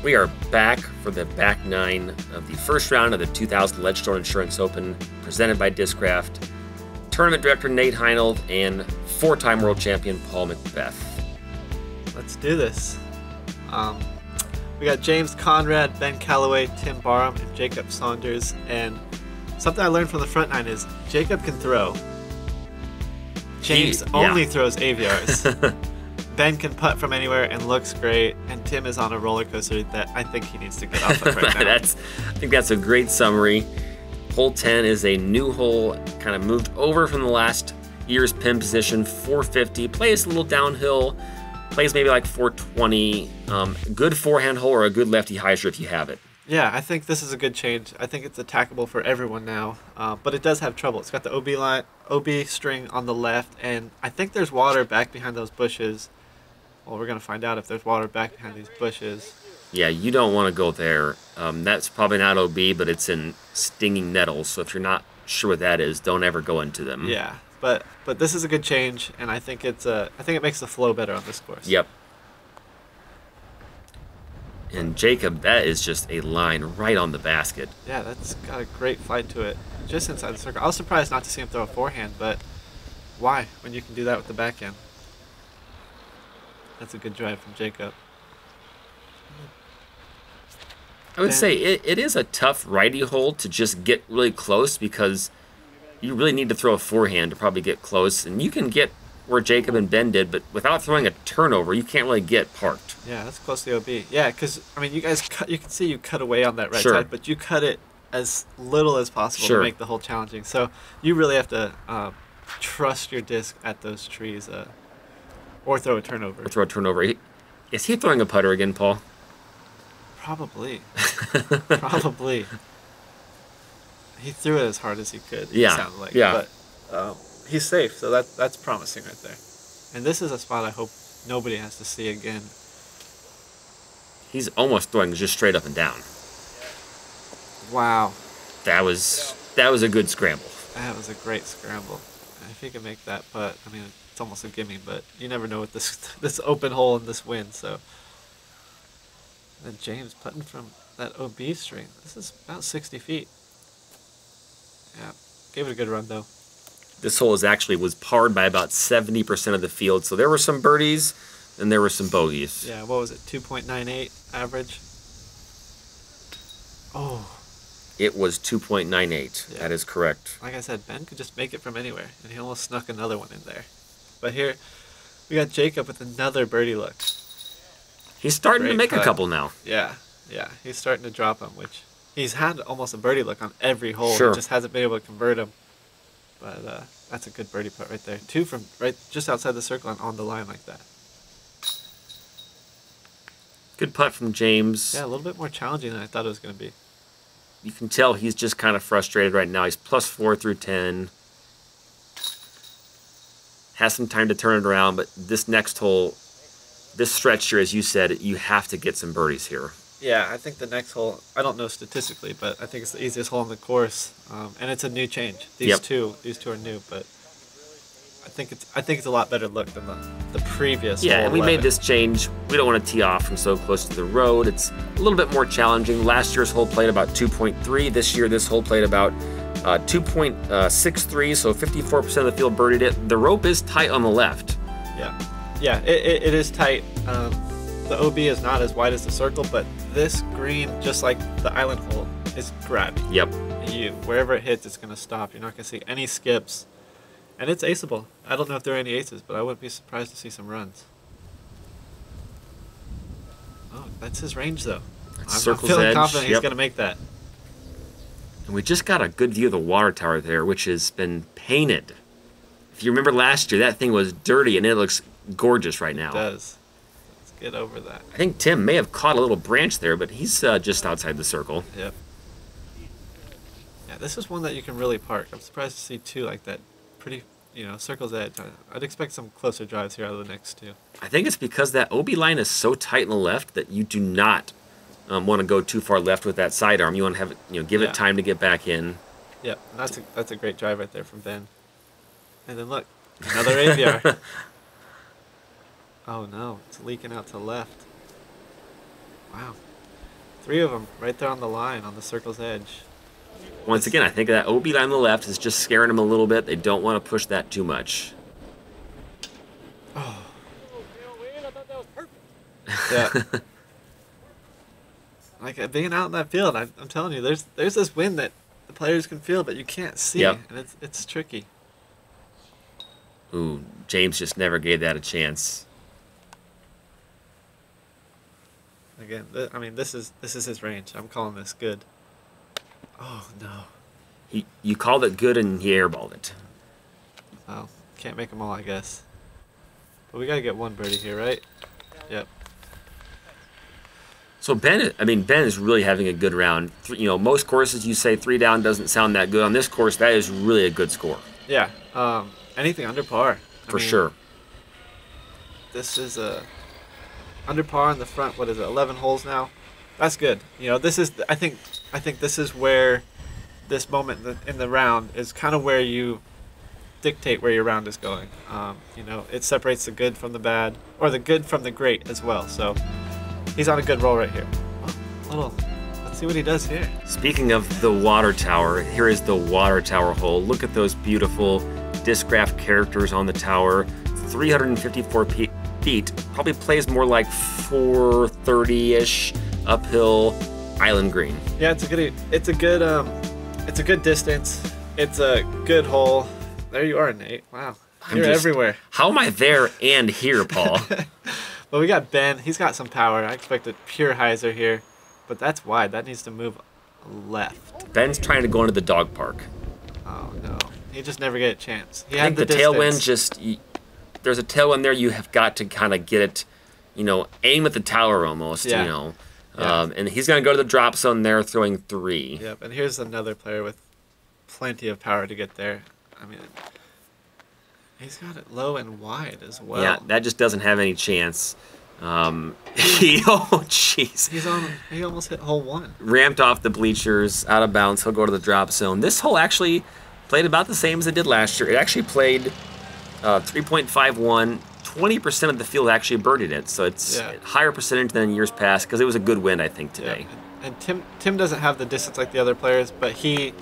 We are back for the back nine of the first round of the 2000 Ledgestone Insurance Open, presented by Discraft. Tournament director Nate Heinold and four-time world champion Paul McBeth. Let's do this. We got James Conrad, Ben Callaway, Tim Barham, and Jacob Saunders. And something I learned from the front nine is Jacob can throw. James only throws AVRs. Ben can putt from anywhere and looks great, and Tim is on a roller coaster that I think he needs to get off of right now. I think that's a great summary. Hole 10 is a new hole, kind of moved over from the last year's pin position, 450. Plays a little downhill, plays maybe like 420. Good forehand hole or a good lefty hyzer if you have it. Yeah, I think this is a good change. I think it's attackable for everyone now, but it does have trouble. It's got the OB string on the left, and I think there's water back behind those bushes. Well, we're going to find out if there's water back behind these bushes. Yeah, you don't want to go there. That's probably not OB, but it's in stinging nettles. So if you're not sure what that is, don't ever go into them. Yeah, but this is a good change, and I think it makes the flow better on this course. Yep. And Jacob, that is just a line right on the basket. Yeah, that's got a great flight to it, just inside the circle. I was surprised not to see him throw a forehand, but why when you can do that with the backhand? That's a good drive from Jacob. I would say it is a tough righty hole to just get really close, because you really need to throw a forehand to probably get close. And you can get where Jacob and Ben did, but without throwing a turnover, you can't really get parked. Yeah, that's close to the OB. Yeah, because, I mean, you guys you can see you cut away on that right Sure. side, but you cut it as little as possible Sure. to make the hole challenging. So you really have to trust your disc at those trees or throw a turnover. Or throw a turnover. Is he throwing a putter again, Paul? Probably. Probably. He threw it as hard as he could. Yeah. It sounded like. Yeah. But he's safe, so that's promising right there. And this is a spot I hope nobody has to see again. He's almost throwing just straight up and down. Wow. That was a good scramble. That was a great scramble. If he can make that putt, I mean, it's almost a gimme, but you never know with this open hole and this wind, so. And James putting from that OB string. This is about 60 feet. Yeah, gave it a good run, though. This hole was parred by about 70% of the field, so there were some birdies and there were some bogeys. Yeah, what was it, 2.98 average? Oh. It was 2.98. Yeah. That is correct. Like I said, Ben could just make it from anywhere, and he almost snuck another one in there. But here, we got Jacob with another birdie look. He's starting Great to make cut. a couple now. Yeah, he's starting to drop them, which he's had almost a birdie look on every hole. Sure. He just hasn't been able to convert them. But that's a good birdie putt right there. Two from right just outside the circle and on the line like that. Good putt from James. Yeah, a little bit more challenging than I thought it was going to be. You can tell he's just kind of frustrated right now. He's +4 through 10. Has some time to turn it around, but this next hole, this stretch here, as you said, you have to get some birdies here. Yeah, I think the next hole, I don't know statistically, but I think it's the easiest hole on the course, and it's a new change. These two are new, but I think it's a lot better look than the previous. Yeah, hole and we 11. made this change. We don't want to tee off from so close to the road. It's a little bit more challenging. Last year's hole played about 2.3. This year, this hole played about 2.63, so 54% of the field birdied it. The rope is tight on the left. Yeah, it is tight. The OB is not as wide as the circle, but this green, just like the island hole, is grabby. Yep. Wherever it hits, it's going to stop. You're not going to see any skips. And it's aceable. I don't know if there are any aces, but I wouldn't be surprised to see some runs. Oh, that's his range, though. I'm feeling confident he's going to make that. And we just got a good view of the water tower there, which has been painted. If you remember last year, that thing was dirty, and it looks gorgeous right now. It does. Let's get over that. I think Tim may have caught a little branch there, but he's just outside the circle. Yep. Yeah, this is one that you can really park. I'm surprised to see two like that. Pretty, circle's edge. I'd expect some closer drives here out of the next two. I think it's because that OB line is so tight in the left that you do not want to go too far left with that sidearm. You want to have it, give it time to get back in. Yep, that's a great drive right there from Ben. And then look, another AVR. Oh no, it's leaking out to left. Wow. 3 of them right there on the line, on the circle's edge. Once again, I think that OB line on the left is just scaring them a little bit. They don't want to push that too much. Oh. Yeah. Like being out in that field, I'm telling you, there's this wind that the players can feel, but you can't see, Yep. and it's tricky. Ooh, James just never gave that a chance. Again, I mean, this is his range. I'm calling this good. Oh no. You called it good and he airballed it. Well, can't make them all, I guess. But we gotta get one birdie here, right? Yep. So Ben is really having a good round. You know, most courses you say 3 down doesn't sound that good. On this course, that is really a good score. Yeah. Anything under par. For sure. This is under par in the front. What is it? 11 holes now. That's good. You know, this is. I think this is where this moment in the round is kind of where you dictate where your round is going. You know, it separates the good from the bad, or the good from the great as well. So he's on a good roll right here. Oh, let's see what he does here. Speaking of the water tower, here is the water tower hole. Look at those beautiful Discraft characters on the tower. 354 feet. Probably plays more like 430-ish uphill island green. Yeah, it's a good distance. It's a good hole. There you are, Nate. Wow, you're everywhere. How am I there and here, Paul? Well, we got Ben. He's got some power. I expect a pure hyzer here, but that's wide. That needs to move left. Ben's trying to go into the dog park. Oh no, he just never get a chance. I think the tailwind there's a tailwind there. You have got to kind of get it, you know, aim at the tower almost, yeah. You know. Yeah. And he's going to go to the drop zone there, throwing 3. Yep, and here's another player with plenty of power to get there. I mean, he's got it low and wide as well. Yeah, that just doesn't have any chance. Oh, jeez. He almost hit hole 1. Ramped off the bleachers, out of bounds. He'll go to the drop zone. This hole actually played about the same as it did last year. It actually played 3.51. 20% of the field actually birdied it, so it's a higher percentage than in years past because it was a good wind, I think, today. Yeah. And Tim doesn't have the distance like the other players, but he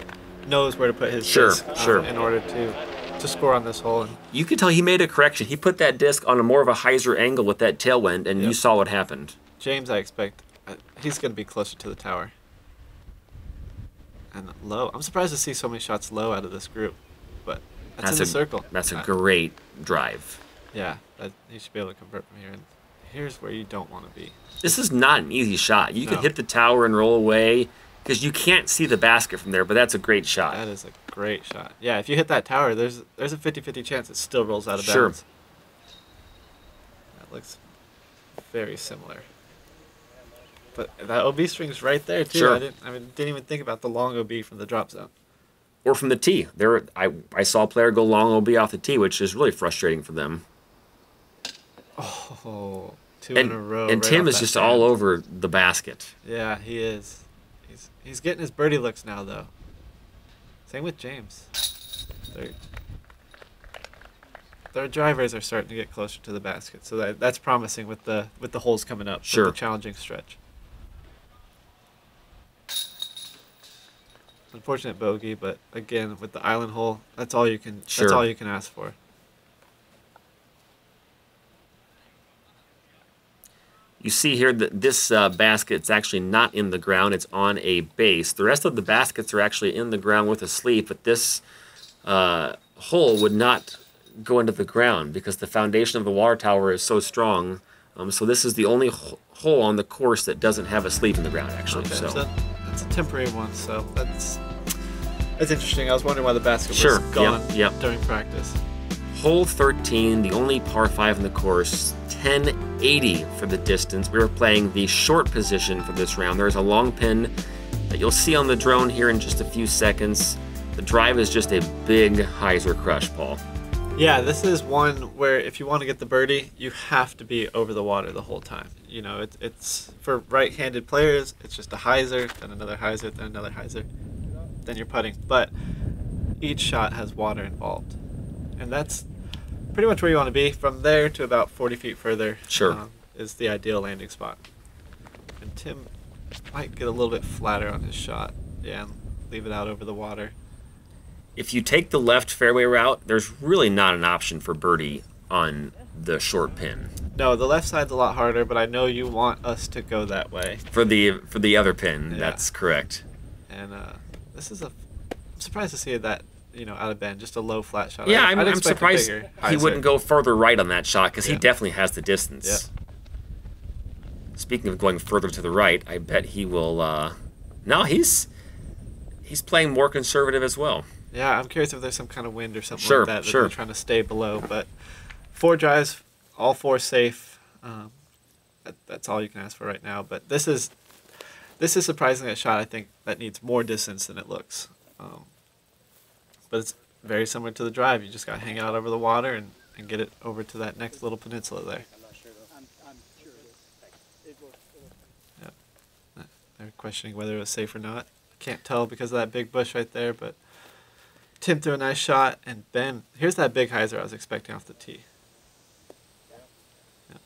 knows where to put his disc in order to score on this hole. And you could tell he made a correction. He put that disc on a more of a hyzer angle with that tailwind, and you saw what happened. James, I expect, he's going to be closer to the tower. And low. I'm surprised to see so many shots low out of this group, but that's in the circle. That's a great drive. Yeah, he should be able to convert from here. And here's where you don't want to be. This is not an easy shot. You can hit the tower and roll away because you can't see the basket from there, but that's a great shot. That is a great shot. Yeah, if you hit that tower, there's a 50-50 chance it still rolls out of bounds. Sure. That looks very similar. But that OB string's right there, too. Sure. I didn't even think about the long OB from the drop zone. Or from the tee. I saw a player go long OB off the tee, which is really frustrating for them. Oh, two in a row. And Tim is just all over the basket. Yeah, he is. He's getting his birdie looks now, though. Same with James. Their drivers are starting to get closer to the basket, so that's promising with the holes coming up. Sure. With the challenging stretch. Unfortunate bogey, but again with the island hole, that's all you can. That's all you can ask for. You see here that this basket's actually not in the ground, it's on a base. The rest of the baskets are actually in the ground with a sleeve, but this hole would not go into the ground because the foundation of the water tower is so strong. So this is the only hole on the course that doesn't have a sleeve in the ground, actually. Okay, so that's a temporary one, so that's interesting. I was wondering why the basket was gone during practice. Hole 13, the only par 5 in the course, 1080 for the distance. We were playing the short position for this round. There's a long pin that you'll see on the drone here in just a few seconds. The drive is just a big hyzer crush, Paul. Yeah, this is one where if you want to get the birdie, you have to be over the water the whole time. You know, it's for right-handed players, it's just a hyzer, then another hyzer, then another hyzer, then you're putting. But each shot has water involved. And that's pretty much where you want to be. From there to about 40 feet further is the ideal landing spot. And Tim Might get a little bit flatter on his shot. Yeah, and leave it out over the water. If you take the left fairway route, there's really not an option for birdie on the short pin. No, the left side's a lot harder, but I know you want us to go that way. For the other pin, yeah. That's correct. And this is I'm surprised to see that, you know, out of bend, just a low flat shot. Yeah, I'm surprised he wouldn't go further right on that shot because he definitely has the distance. Yeah. Speaking of going further to the right, I bet he will. No, he's playing more conservative as well. Yeah, I'm curious if there's some kind of wind or something like that they're trying to stay below. But 4 drives, all 4 safe. That's all you can ask for right now. But this is surprisingly a shot I think that needs more distance than it looks. But it's very similar to the drive. You just got to hang out over the water and get it over to that next little peninsula there. Yeah. They're questioning whether it was safe or not. Can't tell because of that big bush right there, but Tim threw a nice shot, and Ben, here's that big hyzer I was expecting off the tee. Yeah.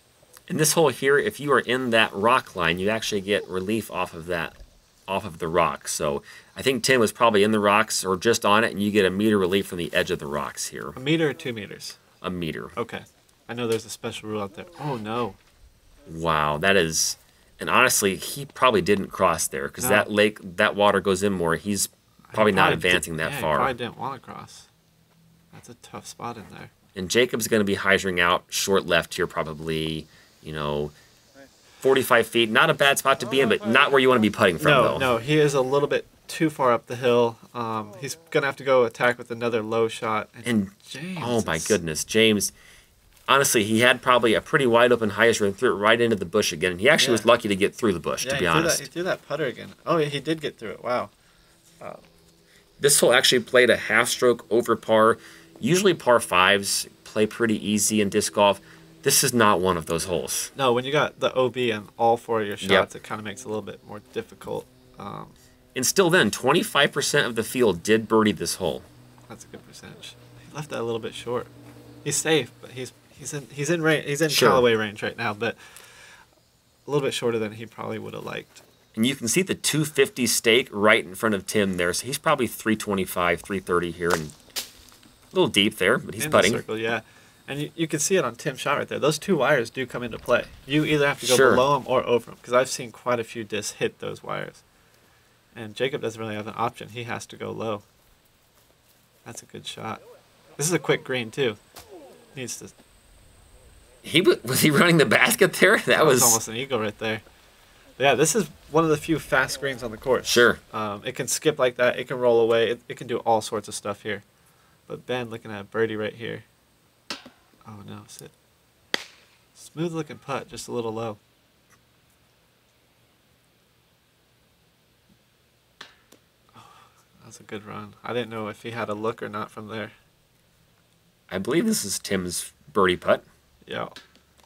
In this hole here, if you are in that rock line, you actually get relief off of the rocks. So I think Tim was probably in the rocks or just on it, and you get a meter relief from the edge of the rocks here. A meter or 2 meters? A meter. Okay. I know there's a special rule out there. Oh, no. Wow, that is... And honestly, he probably didn't cross there because that water goes in more. He's probably not advancing that far. He probably didn't want to cross. That's a tough spot in there. And Jacob's going to be hyzering out short left here probably, 45 feet. Not a bad spot to be in, but not where you want to be putting from, though. No, he is a little bit too far up the hill. He's going to have to go attack with another low shot. And James, oh, my goodness, James... Honestly, he had probably a pretty wide open hyzer and threw it right into the bush again. And he actually was lucky to get through the bush, to be honest. He threw that putter again. Oh, yeah, he did get through it. Wow. This hole actually played a half stroke over par. Usually par 5s play pretty easy in disc golf. This is not one of those holes. No, when you got the OB on all 4 of your shots, it kind of makes it a little bit more difficult. And still then, 25% of the field did birdie this hole. That's a good percentage. He left that a little bit short. He's safe, but he's in Callaway range right now, but a little bit shorter than he probably would have liked. And you can see the 250 stake right in front of Tim there, so he's probably 325, 330 here, and a little deep there, but he's putting. In the circle, yeah. And you can see it on Tim's shot right there. Those 2 wires do come into play. You either have to go below them or over them, because I've seen quite a few discs hit those wires. And Jacob doesn't really have an option. He has to go low. That's a good shot. This is a quick green, too. Needs to... Was he running the basket there? That was almost an eagle right there. But yeah, this is one of the few fast greens on the course. Sure. It can skip like that. It can roll away. It can do all sorts of stuff here. But Ben looking at birdie right here. Oh, no. Sit. Smooth looking putt, just a little low. Oh, that was a good run. I didn't know if he had a look or not from there. I believe this is Tim's birdie putt. Yeah,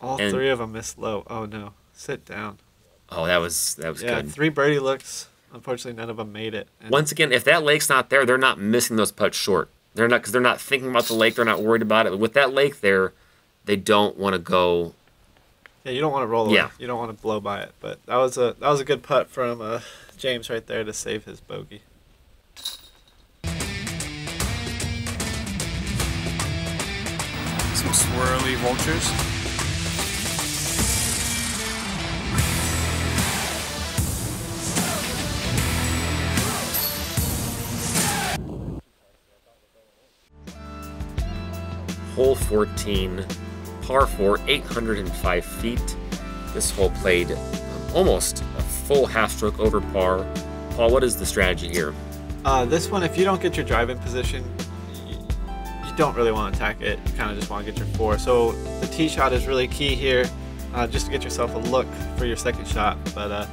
all 3 of them missed low. Oh no, sit down. Oh, that was good. Yeah, 3 birdie looks. Unfortunately, none of them made it. And once again, if that lake's not there, they're not missing those putts short. They're not because they're not thinking about the lake. They're not worried about it. But with that lake there, they don't want to go. Yeah, you don't want to roll away. You don't want to blow by it. But that was a good putt from James right there to save his bogey. Some swirly vultures. Hole 14, par 4, 805 feet. This hole played almost a full half stroke over par. Paul, what is the strategy here? This one, if you don't get your drive-in position, you don't really want to attack it. You kind of just want to get your 4. So the tee shot is really key here, just to get yourself a look for your second shot. But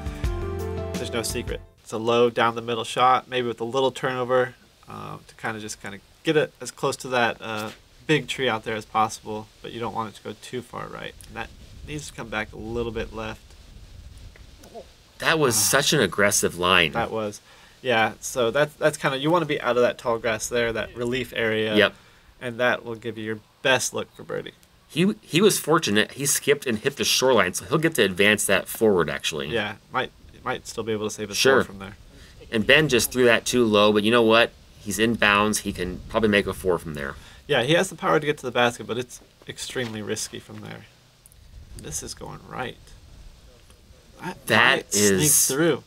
there's no secret. It's a low down the middle shot, maybe with a little turnover, to kind of get it as close to that big tree out there as possible. But you don't want it to go too far right. And that needs to come back a little bit left. That was such an aggressive line. That was. Yeah, so that's kind of, you want to be out of that tall grass there, that relief area. Yep. And that will give you your best look for birdie. He was fortunate. He skipped and hit the shoreline, so he'll get to advance that forward, actually. Yeah, might might still be able to save his Sure. 4 from there. And Ben just threw that too low, but you know what? He's in bounds. He can probably make a 4 from there. Yeah, he has the power to get to the basket, but it's extremely risky from there. This is going right. That is... sneaks through.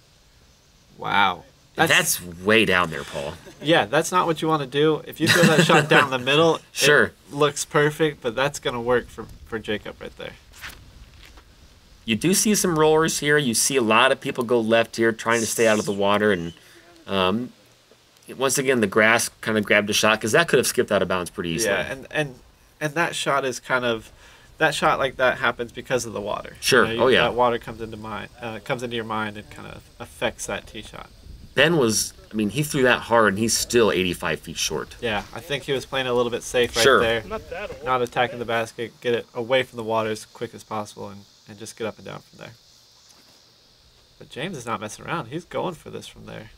Wow. That's way down there, Paul. Yeah, that's not what you want to do. If you throw that shot down the middle, sure, it looks perfect, but that's going to work for Jacob right there. You do see some rollers here. You see a lot of people go left here trying to stay out of the water. And once again, the grass kind of grabbed a shot because that could have skipped out of bounds pretty easily. Yeah, and that shot is kind of... That shot like that happens because of the water. Sure. You know, oh, yeah. That water comes into your mind and kind of affects that tee shot. Ben was... I mean, he threw that hard, and he's still 85 feet short. Yeah, I think he was playing a little bit safe right sure. there. Not attacking the basket, get it away from the water as quick as possible, and just get up and down from there. But James is not messing around. He's going for this from there.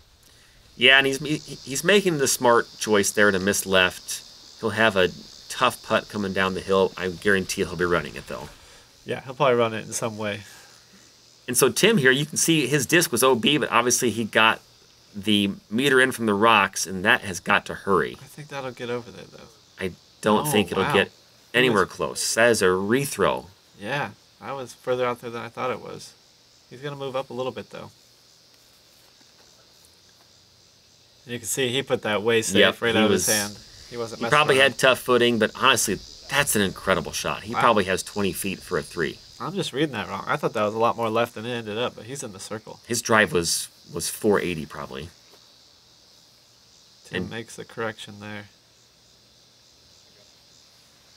Yeah, and he's making the smart choice there to miss left. He'll have a tough putt coming down the hill. I guarantee he'll be running it, though. Yeah, he'll probably run it in some way. And so Tim here, you can see his disc was OB, but obviously he got the meter in from the rocks, and that has got to hurry. I think that'll get over there, though. I don't think it'll get anywhere close. That is a rethrow. Yeah, I was further out there than I thought it was. He's going to move up a little bit, though. And you can see he put that way safe right out of his hand. He wasn't messing probably around. had tough footing, but honestly, that's an incredible shot. He probably has 20 feet for a 3. I'm just reading that wrong. I thought that was a lot more left than it ended up, but he's in the circle. His drive was 480 probably. Tim makes the correction there.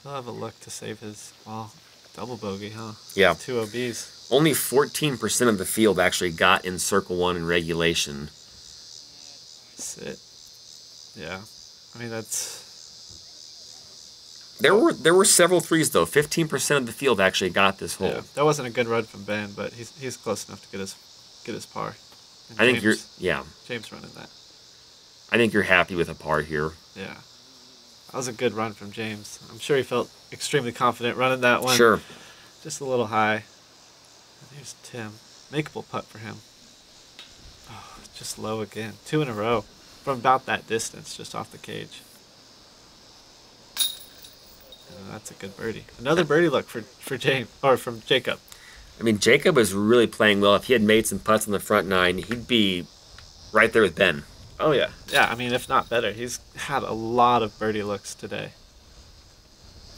He'll have a look to save his, well, double bogey, huh? Yeah. 2 OBs. Only 14% of the field actually got in circle 1 in regulation. Sit. Yeah. I mean, that's... There were several 3s, though. 15% of the field actually got this hole. Yeah, that wasn't a good run from Ben, but he's close enough to get his par. And I think James running that. I think you're happy with a par here. Yeah. That was a good run from James. I'm sure he felt extremely confident running that one. Sure. Just a little high. There's Tim. Makeable putt for him. Oh, just low again. 2 in a row. From about that distance, just off the cage. And that's a good birdie. Another birdie look for James, or from Jacob. I mean, Jacob is really playing well. If he had made some putts on the front 9, he'd be right there with Ben. Oh, yeah. Yeah, I mean, if not better. He's had a lot of birdie looks today.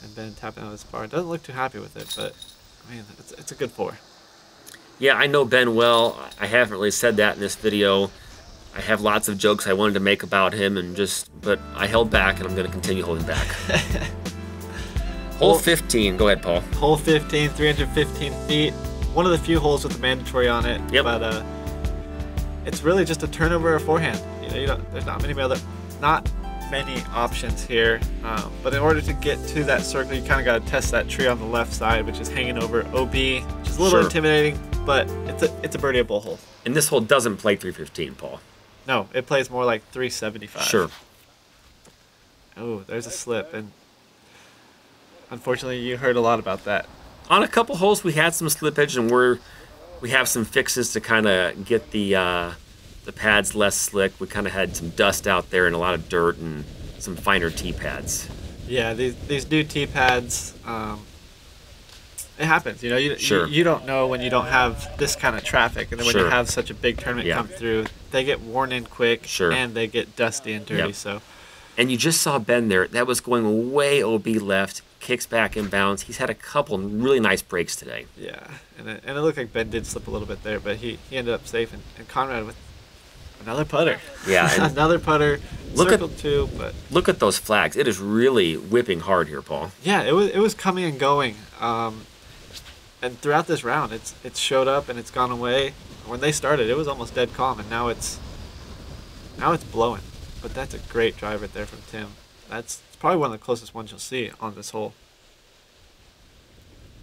And Ben tapping out his par. Doesn't look too happy with it, but, I mean, it's a good 4. Yeah, I know Ben well. I haven't really said that in this video. I have lots of jokes I wanted to make about him, but I held back, and I'm going to continue holding back. Hole 15. Go ahead, Paul. Hole 15, 315 feet. One of the few holes with the mandatory on it. Yep. But it's really just a turnover or forehand. There's not many options here. But in order to get to that circle, you kind of got to test that tree on the left side, which is hanging over OB, which is a little intimidating, but it's a birdieable hole. And this hole doesn't play 315, Paul. No, it plays more like 375. Sure. Oh, there's a slip, and unfortunately, you heard a lot about that. On a couple holes, we had some slippage, and we have some fixes to kind of get the pads less slick. We kind of had some dust out there and a lot of dirt and some finer tee pads. Yeah, these new tee pads, it happens. Sure. You don't know when you don't have this kind of traffic, and then when you have such a big tournament come through, they get worn in quick, and they get dusty and dirty. Yep. So. And you just saw Ben there. That was going way OB left, kicks back in bounds. He's had a couple really nice breaks today. Yeah, and it looked like Ben did slip a little bit there, but he ended up safe. And Conrad with another putter. Yeah. Another putter. Circle 2, but look at those flags. It is really whipping hard here, Paul. Yeah, it was coming and going. And throughout this round, it's showed up and it's gone away. When they started, it was almost dead calm, and now it's blowing. But that's a great drive right there from Tim. It's probably one of the closest ones you'll see on this hole.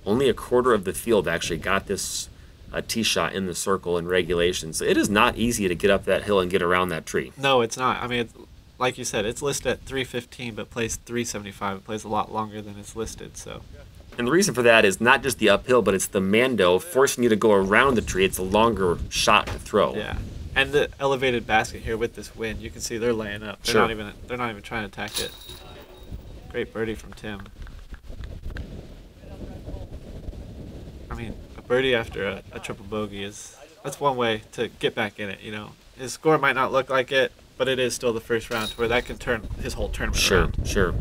Only a quarter of the field actually got this tee shot in the circle in regulation. So it is not easy to get up that hill and get around that tree. No, it's not. I mean, like you said, it's listed at 315, but plays 375. It plays a lot longer than it's listed. So. And the reason for that is not just the uphill, but it's the Mando forcing you to go around the tree. It's a longer shot to throw. Yeah. And the elevated basket here with this wind, you can see they're laying up. They're not even trying to attack it. Great birdie from Tim. I mean, a birdie after a triple bogey that's one way to get back in it, you know. His score might not look like it, but it is still the first round where that can turn his whole tournament around. Sure.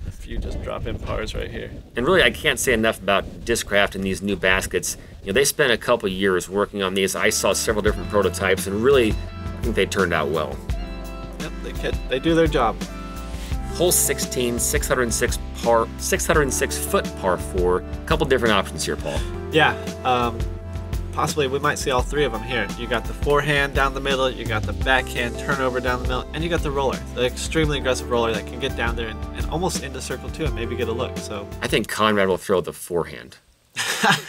A few just drop in pars right here. And really, I can't say enough about Discraft and these new baskets. You know, they spent a couple years working on these. I saw several different prototypes, and really, I think they turned out well. Yep, they do their job. Hole 16, 606 foot par 4. A couple different options here, Paul. Yeah, possibly we might see all three of them here. You got the forehand down the middle, you got the backhand turnover down the middle, and you got the roller, the extremely aggressive roller that can get down there and almost into circle 2 and maybe get a look. So I think Conrad will throw the forehand.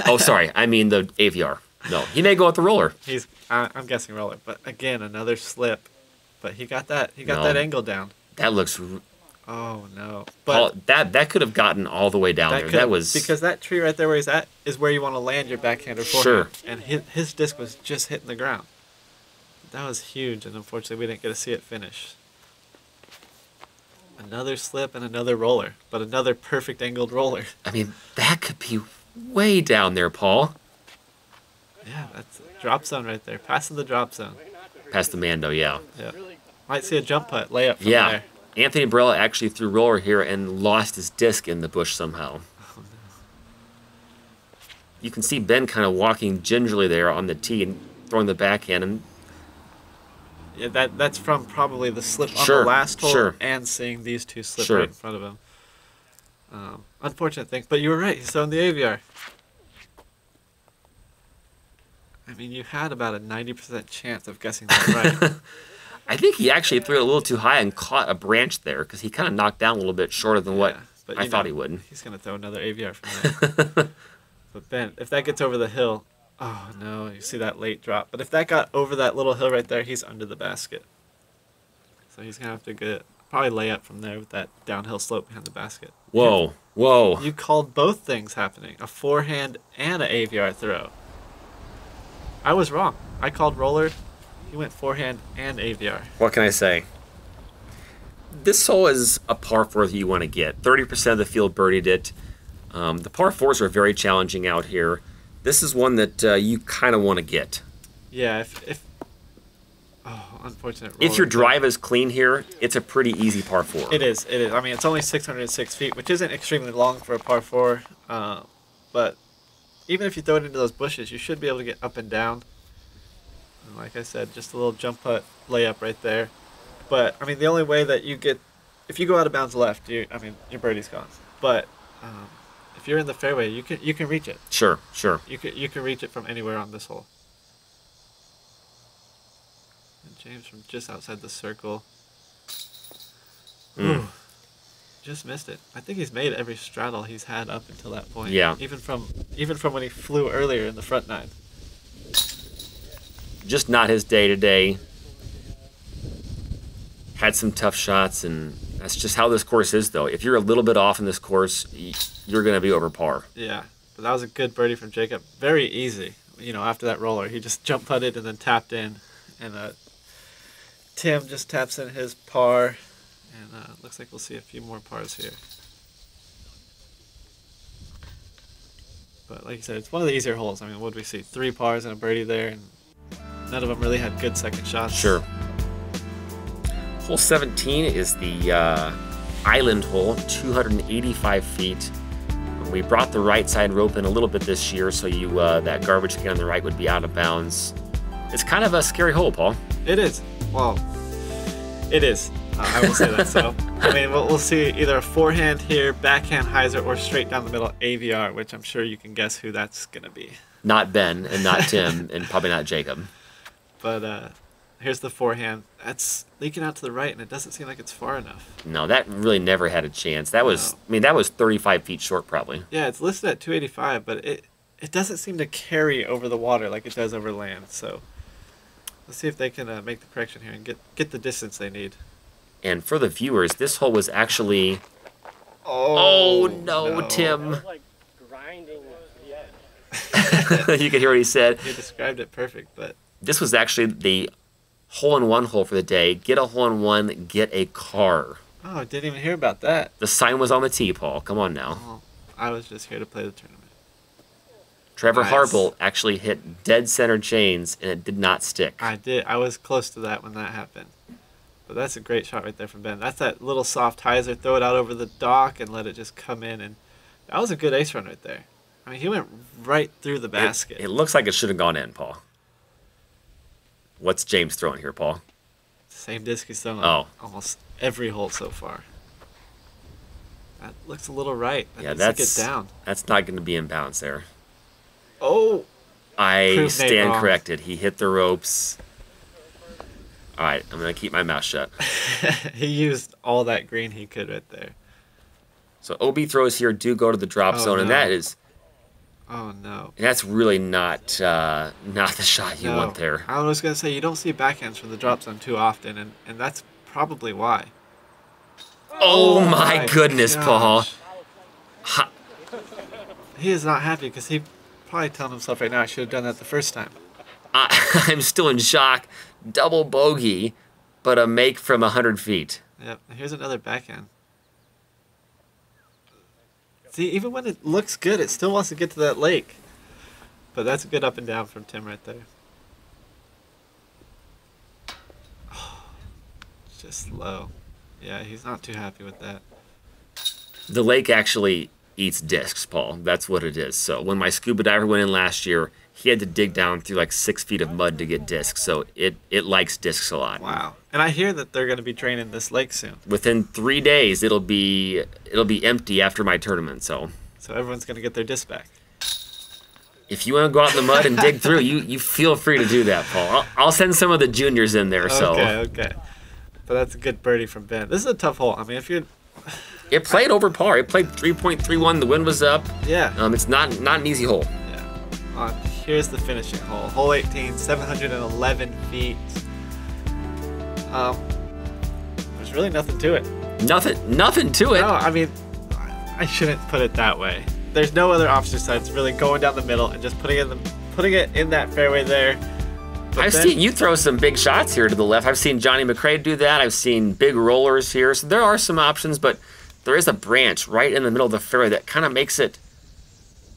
Oh, sorry, I mean the AVR. No, he may go with the roller. I'm guessing roller, but again, another slip. But he got that that angle down. That looks. Oh no! But that could have gotten all the way down there. That was because that tree right there where he's at is where you want to land your backhand or forehand. Sure. And his disc was just hitting the ground. That was huge, and unfortunately we didn't get to see it finish. Another slip and another roller, but another perfect angled roller. I mean, that could be way down there, Paul. Yeah, that's a drop zone right there. Passing the drop zone. Past the Mando, yeah. Yeah. Might see a jump putt layup from there. Anthony Barella actually threw roller here and lost his disc in the bush somehow. Oh, no. You can see Ben kind of walking gingerly there on the tee and throwing the backhand. And yeah, that's from probably the slip on the last hole and seeing these two slip right in front of him. Unfortunate thing, but you were right. He's throwing the AVR. I mean, you had about a 90% chance of guessing that right. I think he actually threw it a little too high and caught a branch there because he kind of knocked down a little bit shorter than what I thought he would. He's going to throw another AVR from there. But Ben, if that gets over the hill, oh no, you see that late drop. But if that got over that little hill right there, he's under the basket. So he's going to have to probably lay up from there with that downhill slope behind the basket. Whoa. You called both things happening, a forehand and an AVR throw. I was wrong. I called roller. He went forehand and AVR. What can I say? This hole is a par 4 that you want to get. 30% of the field birdied it. The par 4s are very challenging out here. This is one that you kind of want to get. Yeah, unfortunate. If your drive is clean here, it's a pretty easy par 4. It is. I mean, it's only 606 feet, which isn't extremely long for a par 4. But even if you throw it into those bushes, you should be able to get up and down. And like I said, just a little jump putt layup right there. But I mean, the only way that you get, if you go out of bounds left, your birdie's gone. But if you're in the fairway, you can reach it. Sure. You can reach it from anywhere on this hole. And James from just outside the circle. Ooh, just missed it. I think he's made every straddle he's had up until that point. Yeah. Even from when he flew earlier in the front 9. Just not his day today. Had some tough shots, and that's just how this course is, though. If you're a little bit off in this course, you're going to be over par. Yeah, but that was a good birdie from Jacob. Very easy. You know, after that roller, he just jump putted and then tapped in, and Tim just taps in his par, and looks like we'll see a few more pars here. But like you said, it's one of the easier holes. I mean, what did we see? 3 pars and a birdie there, and none of them really had good second shots. Sure. Hole 17 is the island hole, 285 feet. We brought the right side rope in a little bit this year, so that garbage can on the right would be out of bounds. It's kind of a scary hole, Paul. It is. Well, it is. I will say that. So, I mean, we'll see either a forehand here, backhand hyzer, or straight down the middle AVR, which I'm sure you can guess who that's going to be. Not Ben, and not Tim, and probably not Jacob. But here's the forehand. That's leaking out to the right, and it doesn't seem like it's far enough. No, that really never had a chance. That was, I mean, that was 35 feet short, probably. Yeah, it's listed at 285, but it doesn't seem to carry over the water like it does over land. So let's see if they can make the correction here and get the distance they need. And for the viewers, this hole was actually Oh, no, Tim. That was like grinding the edge. You can hear what he said. He described it perfect, but This was actually the hole-in-one hole for the day. Get a hole-in-one, get a car. oh, I didn't even hear about that. The sign was on the tee, Paul. Come on now. Oh, I was just here to play the tournament. Trevor Nice. Harbolt actually hit dead center chains, and it did not stick. I did. I was close to that when that happened. But that's a great shot right there from Ben. That's that little soft hyzer. Throw it out over the dock and let it just come in. And that was a good ace run right there. I mean, he went right through the basket. It looks like it should have gone in, Paul. What's James throwing here, Paul? Same disc he's thrown Oh. almost every hole so far. That looks a little right. That Yeah, needs to that's get down. that's not going to be in bounds there. Oh, I Prove Nate stand wrong. corrected. He hit the ropes. All right, I'm going to keep my mouth shut. he used all that green he could right there. So OB throws here do go to the drop Oh, zone, and no. Oh no. that's really not the shot you No. want there. I was gonna say you don't see backhands from the drop zone too often, and that's probably why. Oh, my goodness, Paul. gosh. He is not happy because he probably telling himself right now I should have done that the first time. I'm still in shock. Double bogey, but a make from 100 feet. Yep. Here's another backhand. See, even when it looks good, it still wants to get to that lake. But that's a good up and down from Tim right there. Just low. Yeah, he's not too happy with that. The lake actually eats discs, Paul. That's what it is. So when my scuba diver went in last year, he had to dig down through like 6 feet of mud to get discs. So it likes discs a lot. Wow. And I hear that they're going to be draining this lake soon. Within 3 days, it'll be empty after my tournament. So So everyone's going to get their disc back. if you want to go out in the mud and dig through, you feel free to do that, Paul. I'll send some of the juniors in there. So Okay. But that's a good birdie from Ben. This is a tough hole. I mean, if you're... it played over par. It played 3.31. The wind was up. Yeah. It's not an easy hole. Yeah. Here's the finishing hole. Hole 18, 711 feet. There's really nothing to it. Nothing to it. No, I mean, I shouldn't put it that way. There's no other option besides really going down the middle and just putting it in that fairway there. But I've seen you throw some big shots here to the left. I've seen Johnny McRae do that. I've seen big rollers here. So there are some options, but there is a branch right in the middle of the fairway that kind of makes it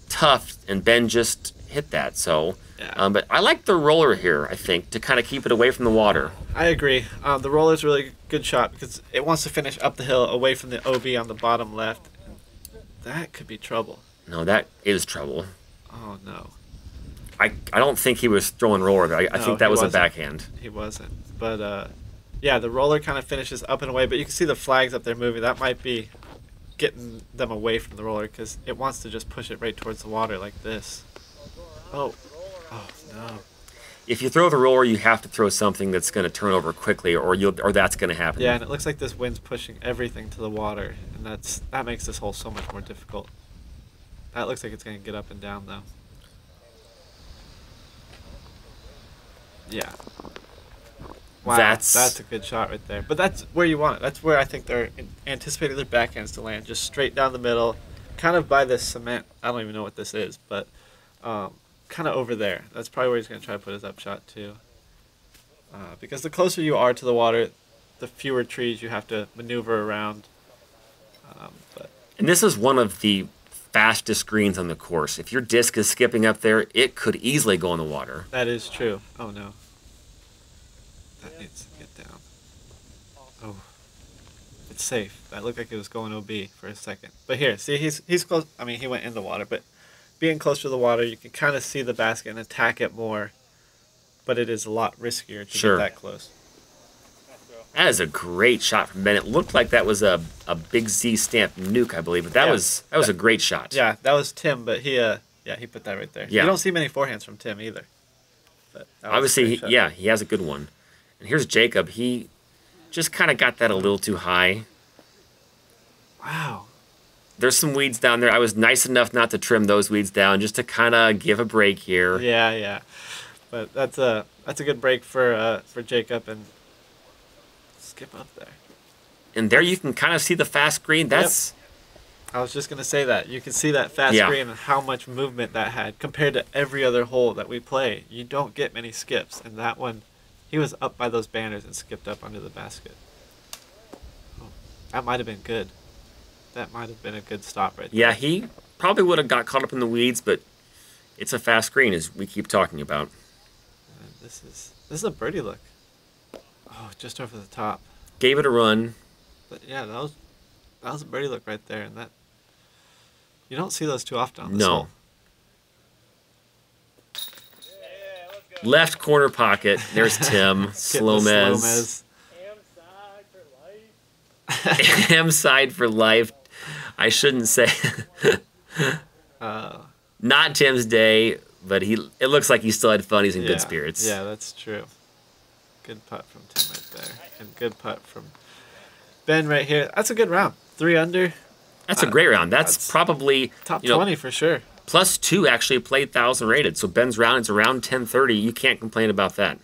tough, and Ben just hit that. So, Yeah. but I like the roller here, I think, to kind of keep it away from the water. I agree. The roller's a really good shot because it wants to finish up the hill away from the OB on the bottom left. That could be trouble. No, that is trouble. Oh, no. I don't think he was throwing roller. I No, think that he was a wasn't. backhand. He wasn't. But, yeah, the roller kind of finishes up and away, but you can see the flags up there moving. That might be getting them away from the roller because it wants to just push it right towards the water like this. Oh. Oh, no. If you throw the roller, you have to throw something that's going to turn over quickly, or that's going to happen. Yeah, and it looks like this wind's pushing everything to the water, and that makes this hole so much more difficult. That looks like it's going to get up and down, though. Yeah. Wow, that's a good shot right there. But that's where you want it. That's where I think they're anticipating their backhands to land, just straight down the middle, kind of by this cement. I don't even know what this is, but kind of over there. That's probably where he's going to try to put his upshot too. Because the closer you are to the water, the fewer trees you have to maneuver around. And this is one of the fastest greens on the course. If your disc is skipping up there, it could easily go in the water. That is true. Oh no. That needs to get down. Oh. It's safe. That looked like it was going OB for a second. But here, see, he's close. I mean, he went in the water, but being close to the water, you can kind of see the basket and attack it more. But it is a lot riskier to Sure. get that close. That is a great shot from Ben. It looked like that was a Big Z stamp nuke, I believe, but that Yeah. was a great shot. Yeah, that was Tim, but he put that right there. Yeah. You don't see many forehands from Tim either. But that was a Obviously, great shot. he has a good one. And here's Jacob. He just kind of got that a little too high. Wow. There's some weeds down there. I was nice enough not to trim those weeds down, just to kind of give a break here. Yeah. But that's a good break for Jacob, and skip up there. And there you can kind of see the fast green. That's I was just going to say that. You can see that fast green and how much movement that had compared to every other hole that we play. You don't get many skips. And that one, he was up by those banners and skipped up under the basket. Oh, that might have been good. That might have been a good stop right there. Yeah, he probably would have got caught up in the weeds, but it's a fast green, as we keep talking about. And this is a birdie look. Oh, just over the top. Gave it a run. But yeah, that was a birdie look right there, and that you don't see those too often on this No. hole. Left corner pocket. There's Tim. SloMez. Ham side for life. I shouldn't say. Not Tim's day, but it looks like he still had fun. He's in good spirits. Yeah, that's true. Good putt from Tim right there. And good putt from Ben right here. That's a good round. 3 under. That's a great round. That's probably top 20 for sure. +2 actually played 1,000 rated. So Ben's round is around 1030. You can't complain about that.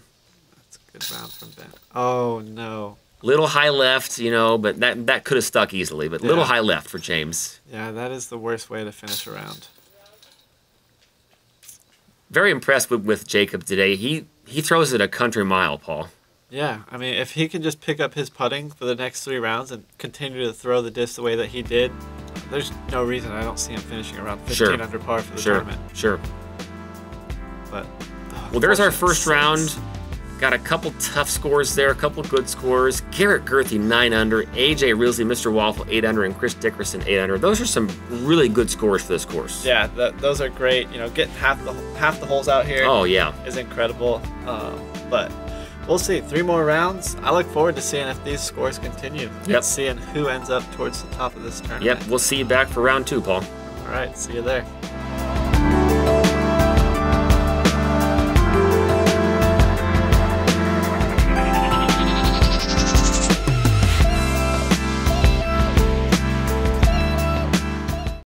That's a good round from Ben. Oh, no. Little high left, but that could have stuck easily. But little high left for James. Yeah, that is the worst way to finish a round. Very impressed with Jacob today. He throws it a country mile, Paul. Yeah, I mean, if he can just pick up his putting for the next 3 rounds and continue to throw the disc the way that he did, there's no reason I don't see him finishing around 15 under par for the tournament. Sure. But well, there's our first round. Got a couple tough scores there, a couple good scores. Garrett Gerthy 9 under, AJ Risley, Mr. Waffle 8 under, and Chris Dickerson 8 under. Those are some really good scores for this course. Yeah, those are great. Getting half the holes out here. Oh yeah, is incredible. But we'll see. 3 more rounds. I look forward to seeing if these scores continue. Yep. Seeing who ends up towards the top of this tournament. Yep. We'll see you back for round 2, Paul. All right. See you there.